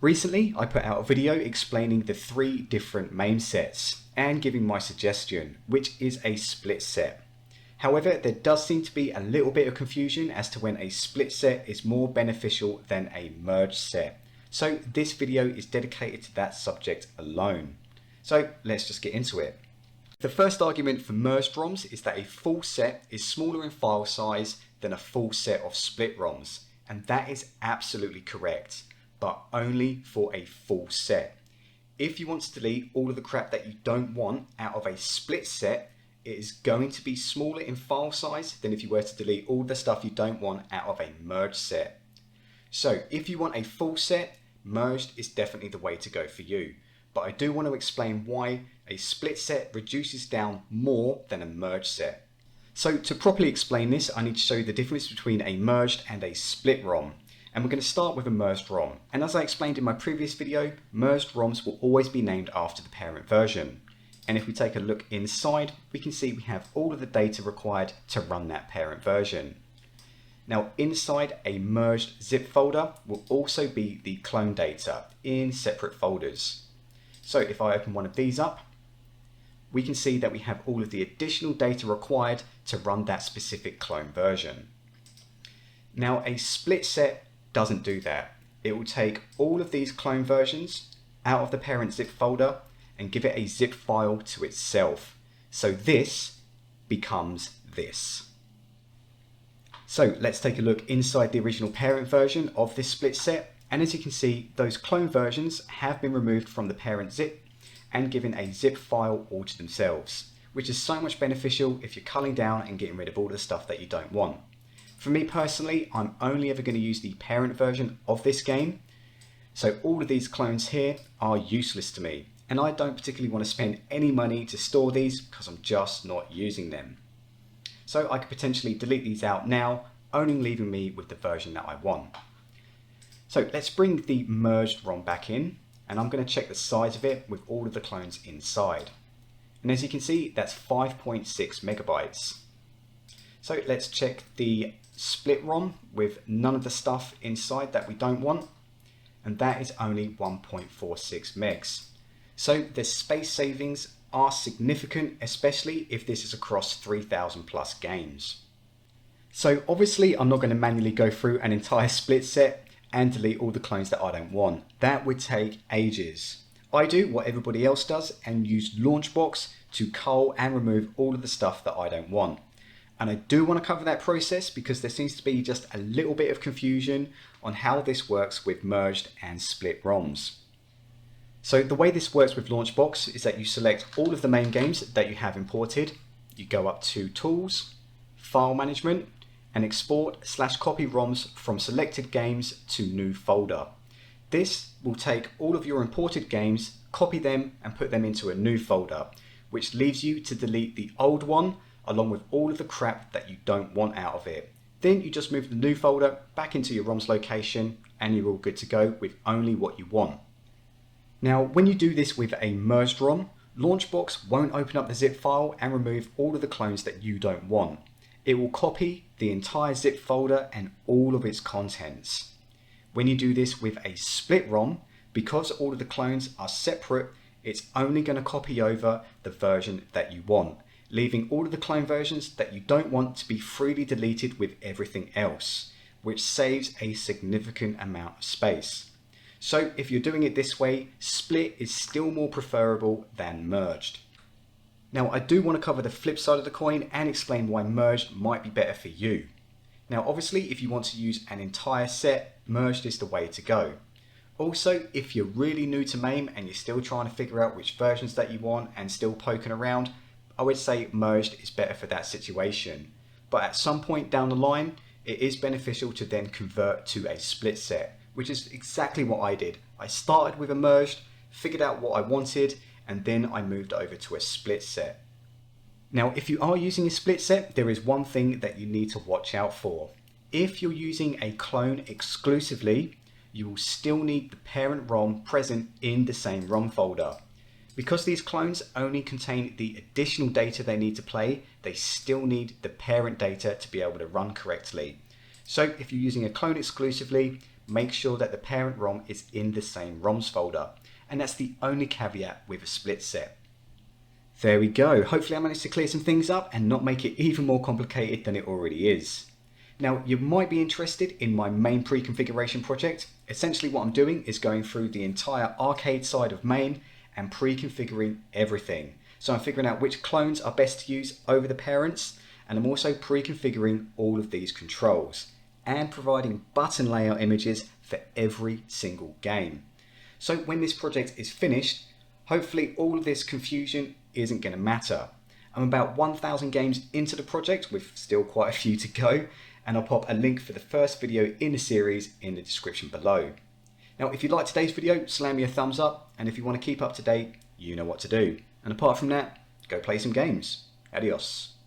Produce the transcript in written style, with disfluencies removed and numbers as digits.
Recently, I put out a video explaining the 3 different MAME sets and giving my suggestion, which is a split set. However, there does seem to be a little bit of confusion as to when a split set is more beneficial than a merged set. So this video is dedicated to that subject alone. So let's just get into it. The first argument for merged ROMs is that a full set is smaller in file size than a full set of split ROMs, and that is absolutely correct, but only for a full set. If you want to delete all of the crap that you don't want out of a split set, it is going to be smaller in file size than if you were to delete all the stuff you don't want out of a merged set. So if you want a full set, merged is definitely the way to go for you. But I do want to explain why a split set reduces down more than a merged set. So to properly explain this, I need to show you the difference between a merged and a split ROM. And we're going to start with a merged ROM. And as I explained in my previous video, merged ROMs will always be named after the parent version. And if we take a look inside, we can see we have all of the data required to run that parent version. Now inside a merged zip folder will also be the clone data in separate folders. So if I open one of these up, we can see that we have all of the additional data required to run that specific clone version. Now a split set doesn't do that. It will take all of these clone versions out of the parent zip folder and give it a zip file to itself. So this becomes this. So let's take a look inside the original parent version of this split set. And as you can see, those clone versions have been removed from the parent zip and given a zip file all to themselves, which is so much beneficial if you're culling down and getting rid of all the stuff that you don't want. For me personally, I'm only ever going to use the parent version of this game. So all of these clones here are useless to me, and I don't particularly want to spend any money to store these because I'm just not using them. So I could potentially delete these out now, only leaving me with the version that I want. So let's bring the merged ROM back in, and I'm going to check the size of it with all of the clones inside. And as you can see, that's 5.6 megabytes. So let's check the split ROM with none of the stuff inside that we don't want, and that is only 1.46 megs. So the space savings are significant, especially if this is across 3,000 plus games. So obviously I'm not going to manually go through an entire split set and delete all the clones that I don't want. That would take ages. I do what everybody else does and use Launchbox to cull and remove all of the stuff that I don't want. And I do want to cover that process because there seems to be just a little bit of confusion on how this works with merged and split ROMs. So the way this works with Launchbox is that you select all of the main games that you have imported. You go up to Tools, File Management, and export/copy ROMs from selected games to new folder. This will take all of your imported games, copy them and put them into a new folder, which leaves you to delete the old one along with all of the crap that you don't want out of it. Then you just move the new folder back into your ROM's location and you're all good to go with only what you want. Now when you do this with a merged ROM, Launchbox won't open up the zip file and remove all of the clones that you don't want. It will copy the entire zip folder and all of its contents. When you do this with a split ROM, because all of the clones are separate, it's only going to copy over the version that you want, leaving all of the clone versions that you don't want to be freely deleted with everything else, which saves a significant amount of space. So if you're doing it this way, split is still more preferable than merged. Now I do want to cover the flip side of the coin and explain why merged might be better for you. Now obviously if you want to use an entire set, merged is the way to go. Also, if you're really new to MAME and you're still trying to figure out which versions that you want and still poking around, I would say merged is better for that situation. But at some point down the line, it is beneficial to then convert to a split set, which is exactly what I did. I started with a merged, figured out what I wanted, and then I moved over to a split set. Now, if you are using a split set, there is one thing that you need to watch out for. If you're using a clone exclusively, you will still need the parent ROM present in the same ROM folder. Because these clones only contain the additional data they need to play, they still need the parent data to be able to run correctly. So if you're using a clone exclusively, make sure that the parent ROM is in the same ROMs folder. And that's the only caveat with a split set. There we go. Hopefully I managed to clear some things up and not make it even more complicated than it already is. Now, you might be interested in my MAME pre-configuration project. Essentially what I'm doing is going through the entire arcade side of MAME and pre-configuring everything. So I'm figuring out which clones are best to use over the parents, and I'm also pre-configuring all of these controls and providing button layout images for every single game. So when this project is finished, hopefully all of this confusion isn't going to matter. I'm about 1,000 games into the project with still quite a few to go, and I'll pop a link for the first video in the series in the description below. Now, if you liked today's video, slam me a thumbs up, and if you want to keep up to date, you know what to do. And apart from that, go play some games. Adios.